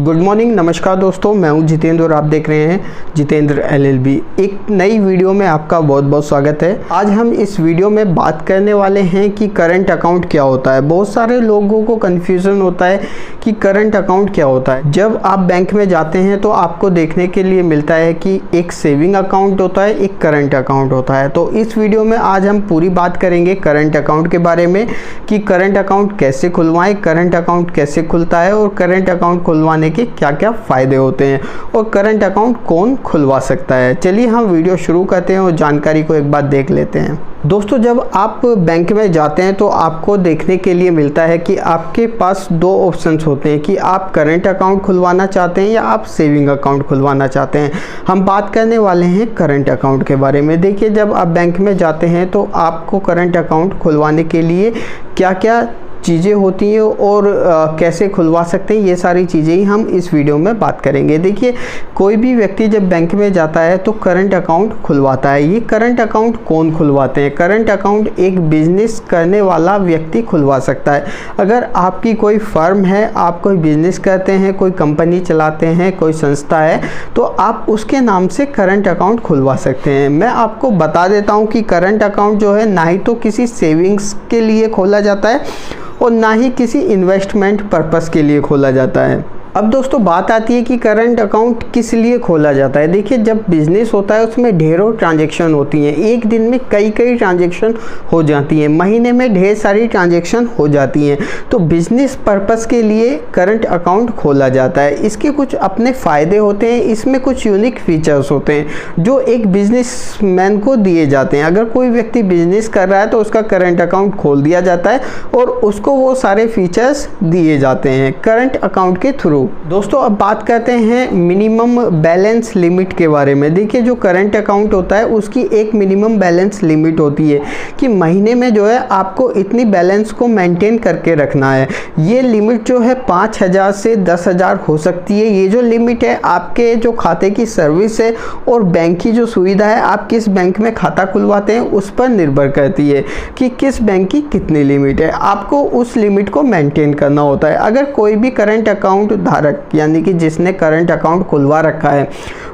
Good morning, नमस्कार दोस्तों, मैं हूं जितेंद्र और आप देख रहे हैं जितेंद्र एलएलबी। एक नई वीडियो में आपका बहुत बहुत स्वागत है। आज हम इस वीडियो में बात करने वाले हैं कि करंट अकाउंट क्या होता है। बहुत सारे लोगों को कन्फ्यूज़न होता है कि करंट अकाउंट क्या होता है। जब आप बैंक में जाते हैं तो आपको देखने के लिए मिलता है कि एक सेविंग अकाउंट होता है, एक करंट अकाउंट होता है। तो इस वीडियो में आज हम पूरी बात करेंगे करंट अकाउंट के बारे में कि करंट अकाउंट कैसे खुलवाएं, करंट अकाउंट कैसे खुलता है और करंट अकाउंट खुलवाने के क्या क्या फ़ायदे होते हैं और करंट अकाउंट कौन खुलवा सकता है। चलिए हम वीडियो शुरू करते हैं और जानकारी को एक बार देख लेते हैं। दोस्तों, जब आप बैंक में जाते हैं तो आपको देखने के लिए मिलता है कि आपके पास दो ऑप्शंस होते हैं कि आप करंट अकाउंट खुलवाना चाहते हैं या आप सेविंग अकाउंट खुलवाना चाहते हैं। हम बात करने वाले हैं करंट अकाउंट के बारे में। देखिए, जब आप बैंक में जाते हैं तो आपको करंट अकाउंट खुलवाने के लिए क्या क्या चीज़ें होती हैं और कैसे खुलवा सकते हैं, ये सारी चीज़ें ही हम इस वीडियो में बात करेंगे। देखिए, कोई भी व्यक्ति जब बैंक में जाता है तो करंट अकाउंट खुलवाता है। ये करंट अकाउंट कौन खुलवाते हैं? करंट अकाउंट एक बिजनेस करने वाला व्यक्ति खुलवा सकता है। अगर आपकी कोई फर्म है, आप कोई बिजनेस करते हैं, कोई कंपनी चलाते हैं, कोई संस्था है, तो आप उसके नाम से करंट अकाउंट खुलवा सकते हैं। मैं आपको बता देता हूँ कि करंट अकाउंट जो है ना ही तो किसी सेविंग्स के लिए खोला जाता है और ना ही किसी इन्वेस्टमेंट पर्पस के लिए खोला जाता है। अब दोस्तों, बात आती है कि करंट अकाउंट किस लिए खोला जाता है। देखिए, जब बिजनेस होता है उसमें ढेरों ट्रांजैक्शन होती हैं। एक दिन में कई ट्रांजैक्शन हो जाती हैं, महीने में ढेर सारी ट्रांजैक्शन हो जाती हैं। तो बिजनेस पर्पस के लिए करंट अकाउंट खोला जाता है। इसके कुछ अपने फ़ायदे होते हैं, इसमें कुछ यूनिक फीचर्स होते हैं जो एक बिजनेसमैन को दिए जाते हैं। अगर कोई व्यक्ति बिजनेस कर रहा है तो उसका करंट अकाउंट खोल दिया जाता है और उसको वो सारे फीचर्स दिए जाते हैं करंट अकाउंट के थ्रू। दोस्तों, अब बात करते हैं मिनिमम बैलेंस लिमिट के बारे में। देखिए, जो करंट अकाउंट होता है उसकी एक मिनिमम बैलेंस लिमिट होती है कि महीने में जो है आपको इतनी बैलेंस को मेंटेन करके रखना है। ये लिमिट जो है 5,000 से 10,000 हो सकती है। ये जो लिमिट है आपके जो खाते की सर्विस है और बैंक की जो सुविधा है, आप किस बैंक में खाता खुलवाते हैं उस पर निर्भर करती है कि किस बैंक की कितनी लिमिट है। आपको उस लिमिट को मेंटेन करना होता है। अगर कोई भी करंट अकाउंट धारक यानी कि जिसने करंट अकाउंट खुलवा रखा है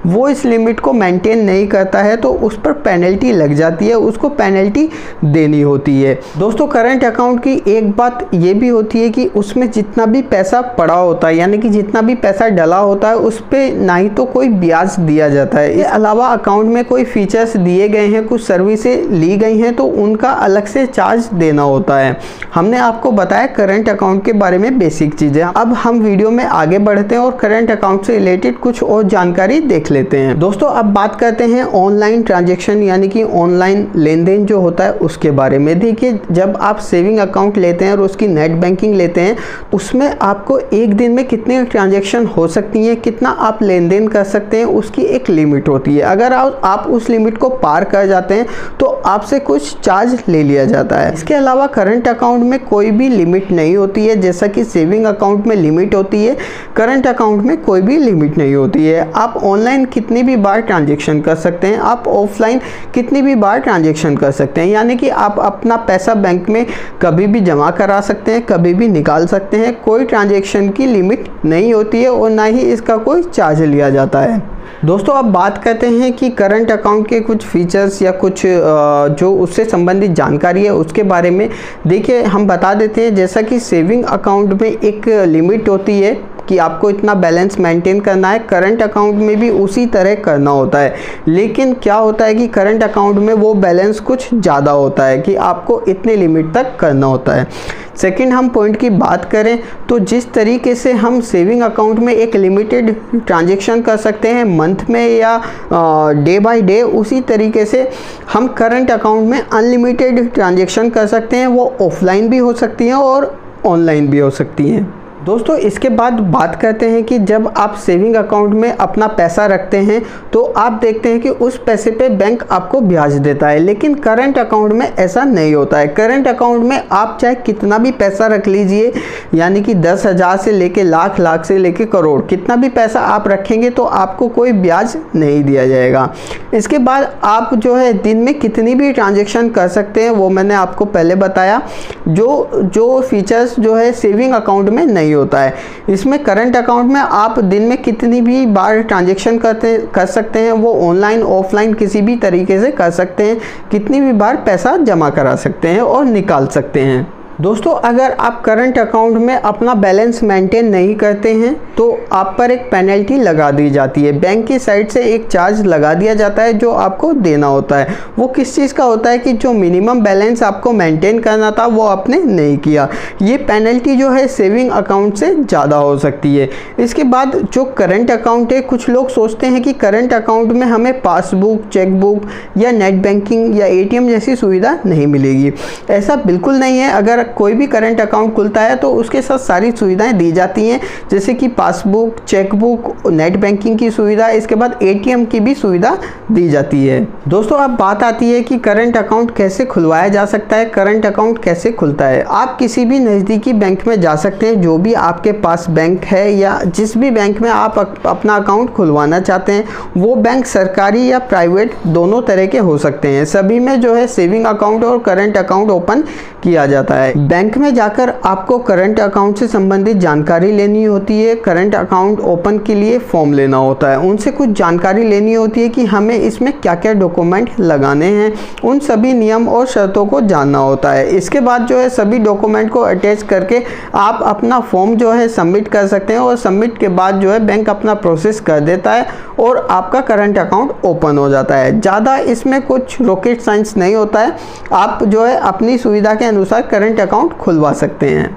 वो इस लिमिट को मेंटेन नहीं करता है तो उस पर पेनल्टी लग जाती है, उसको पेनल्टी देनी होती है। दोस्तों, करंट अकाउंट की एक बात ये भी होती है कि उसमें जितना भी पैसा पड़ा होता है यानी कि जितना भी पैसा डला होता है उस पर ना ही तो कोई ब्याज दिया जाता है। इसके अलावा अकाउंट में कोई फीचर्स दिए गए हैं, कुछ सर्विसें ली गई हैं तो उनका अलग से चार्ज देना होता है। हमने आपको बताया करंट अकाउंट के बारे में बेसिक चीज़ें। अब हम वीडियो में आगे बढ़ते हैं और करंट अकाउंट से रिलेटेड कुछ और जानकारी देख लेते हैं। दोस्तों, अब बात करते हैं ऑनलाइन ट्रांजैक्शन यानी कि ऑनलाइन लेन देन जो होता है उसके बारे में। देखिए, जब आप सेविंग अकाउंट लेते हैं और उसकी नेट बैंकिंग लेते हैं उसमें आपको एक दिन में कितनी ट्रांजैक्शन हो सकती हैं, कितना आप लेन देन कर सकते हैं, उसकी एक लिमिट होती है। अगर आप उस लिमिट को पार कर जाते हैं तो आपसे कुछ चार्ज ले लिया जाता है। इसके अलावा करंट अकाउंट में कोई भी लिमिट नहीं होती है। जैसा कि सेविंग अकाउंट में लिमिट होती है, करंट अकाउंट में कोई भी लिमिट नहीं होती है। आप ऑनलाइन कितनी भी बार ट्रांजैक्शन कर सकते हैं, आप ऑफलाइन कितनी भी बार ट्रांजैक्शन कर सकते हैं। यानी कि आप अपना पैसा बैंक में कभी भी जमा करा सकते हैं, कभी भी निकाल सकते हैं। कोई ट्रांजैक्शन की लिमिट नहीं होती है और ना ही इसका कोई चार्ज लिया जाता है। दोस्तों, अब बात करते हैं कि करंट अकाउंट के कुछ फीचर्स या कुछ जो उससे संबंधित जानकारी है उसके बारे में। देखिए, हम बता देते हैं जैसा कि सेविंग अकाउंट में एक लिमिट होती है कि आपको इतना बैलेंस मेंटेन करना है, करंट अकाउंट में भी उसी तरह करना होता है। लेकिन क्या होता है कि करंट अकाउंट में वो बैलेंस कुछ ज़्यादा होता है कि आपको इतने लिमिट तक करना होता है। सेकंड, हम पॉइंट की बात करें तो जिस तरीके से हम सेविंग अकाउंट में एक लिमिटेड ट्रांजैक्शन कर सकते हैं मंथ में या डे बाय डे, उसी तरीके से हम करंट अकाउंट में अनलिमिटेड ट्रांजैक्शन कर सकते हैं। वो ऑफलाइन भी हो सकती हैं और ऑनलाइन भी हो सकती हैं। दोस्तों, इसके बाद बात करते हैं कि जब आप सेविंग अकाउंट में अपना पैसा रखते हैं तो आप देखते हैं कि उस पैसे पे बैंक आपको ब्याज देता है, लेकिन करंट अकाउंट में ऐसा नहीं होता है। करंट अकाउंट में आप चाहे कितना भी पैसा रख लीजिए, यानी कि 10,000 से लेके लाख से लेके करोड़, कितना भी पैसा आप रखेंगे तो आपको कोई ब्याज नहीं दिया जाएगा। इसके बाद आप जो है दिन में कितनी भी ट्रांजेक्शन कर सकते हैं, वो मैंने आपको पहले बताया। जो फीचर्स जो है सेविंग अकाउंट में नहीं नहीं होता है। इसमें करंट अकाउंट में आप दिन में कितनी भी बार ट्रांजैक्शन कर सकते हैं, वो ऑनलाइन ऑफलाइन किसी भी तरीके से कर सकते हैं, कितनी भी बार पैसा जमा करा सकते हैं और निकाल सकते हैं। दोस्तों, अगर आप करंट अकाउंट में अपना बैलेंस मेंटेन नहीं करते हैं तो आप पर एक पेनल्टी लगा दी जाती है। बैंक की साइड से एक चार्ज लगा दिया जाता है जो आपको देना होता है। वो किस चीज़ का होता है कि जो मिनिमम बैलेंस आपको मेंटेन करना था वो आपने नहीं किया। ये पेनल्टी जो है सेविंग अकाउंट से ज़्यादा हो सकती है। इसके बाद जो करंट अकाउंट है, कुछ लोग सोचते हैं कि करंट अकाउंट में हमें पासबुक, चेकबुक या नेट बैंकिंग या ATM जैसी सुविधा नहीं मिलेगी। ऐसा बिल्कुल नहीं है। अगर कोई भी करंट अकाउंट खुलता है तो उसके साथ सारी सुविधाएं दी जाती हैं, जैसे कि पासबुक, चेकबुक, नेट बैंकिंग की सुविधा, इसके बाद ATM की भी सुविधा दी जाती है। दोस्तों, अब बात आती है कि करंट अकाउंट कैसे खुलवाया जा सकता है, करंट अकाउंट कैसे खुलता है। आप किसी भी नज़दीकी बैंक में जा सकते हैं, जो भी आपके पास बैंक है या जिस भी बैंक में आप अपना अकाउंट खुलवाना चाहते हैं। वो बैंक सरकारी या प्राइवेट दोनों तरह के हो सकते हैं। सभी में जो है सेविंग अकाउंट और करंट अकाउंट ओपन किया जाता है। बैंक में जाकर आपको करंट अकाउंट से संबंधित जानकारी लेनी होती है। करंट अकाउंट ओपन के लिए फॉर्म लेना होता है। उनसे कुछ जानकारी लेनी होती है कि हमें इसमें क्या क्या डॉक्यूमेंट लगाने हैं, उन सभी नियम और शर्तों को जानना होता है। इसके बाद जो है सभी डॉक्यूमेंट को अटैच करके आप अपना फॉर्म जो है सबमिट कर सकते हैं और सबमिट के बाद जो है बैंक अपना प्रोसेस कर देता है और आपका करंट अकाउंट ओपन हो जाता है। ज़्यादा इसमें कुछ रॉकेट साइंस नहीं होता है। आप जो है अपनी सुविधा के अनुसार करंट अकाउंट खुलवा सकते हैं।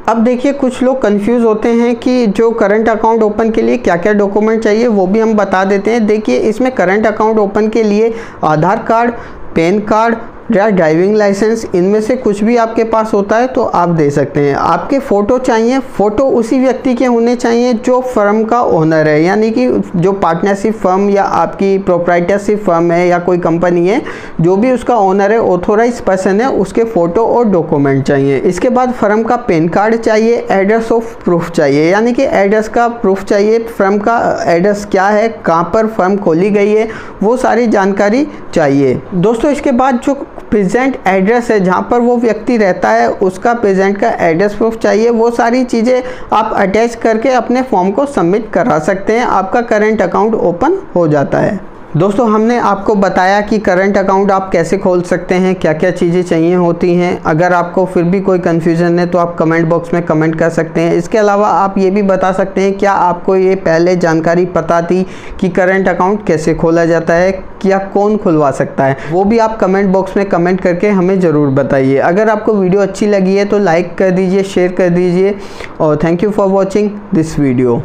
अब देखिए, कुछ लोग कंफ्यूज होते हैं कि जो करंट अकाउंट ओपन के लिए क्या क्या डॉक्यूमेंट चाहिए, वो भी हम बता देते हैं। देखिए, इसमें करंट अकाउंट ओपन के लिए आधार कार्ड, पैन कार्ड या ड्राइविंग लाइसेंस, इनमें से कुछ भी आपके पास होता है तो आप दे सकते हैं। आपके फ़ोटो चाहिए। फ़ोटो उसी व्यक्ति के होने चाहिए जो फर्म का ओनर है, यानी कि जो पार्टनरशिप फर्म या आपकी प्रोप्राइटरशिप फर्म है या कोई कंपनी है, जो भी उसका ओनर है, ऑथोराइज पर्सन है, उसके फ़ोटो और डॉक्यूमेंट चाहिए। इसके बाद फर्म का पैन कार्ड चाहिए, एड्रेस ऑफ प्रूफ चाहिए, यानी कि एड्रेस का प्रूफ चाहिए, फर्म का एड्रेस क्या है, कहाँ पर फर्म खोली गई है, वो सारी जानकारी चाहिए। दोस्तों, इसके बाद जो प्रेजेंट एड्रेस है, जहाँ पर वो व्यक्ति रहता है, उसका प्रेजेंट का एड्रेस प्रूफ चाहिए। वो सारी चीज़ें आप अटैच करके अपने फॉर्म को सबमिट करा सकते हैं। आपका करंट अकाउंट ओपन हो जाता है। दोस्तों, हमने आपको बताया कि करंट अकाउंट आप कैसे खोल सकते हैं, क्या क्या चीज़ें चाहिए होती हैं। अगर आपको फिर भी कोई कन्फ्यूज़न है तो आप कमेंट बॉक्स में कमेंट कर सकते हैं। इसके अलावा आप ये भी बता सकते हैं क्या आपको ये पहले जानकारी पता थी कि करंट अकाउंट कैसे खोला जाता है, क्या कौन खुलवा सकता है, वो भी आप कमेंट बॉक्स में कमेंट करके हमें ज़रूर बताइए। अगर आपको वीडियो अच्छी लगी है तो लाइक कर दीजिए, शेयर कर दीजिए और thank you for watching this video.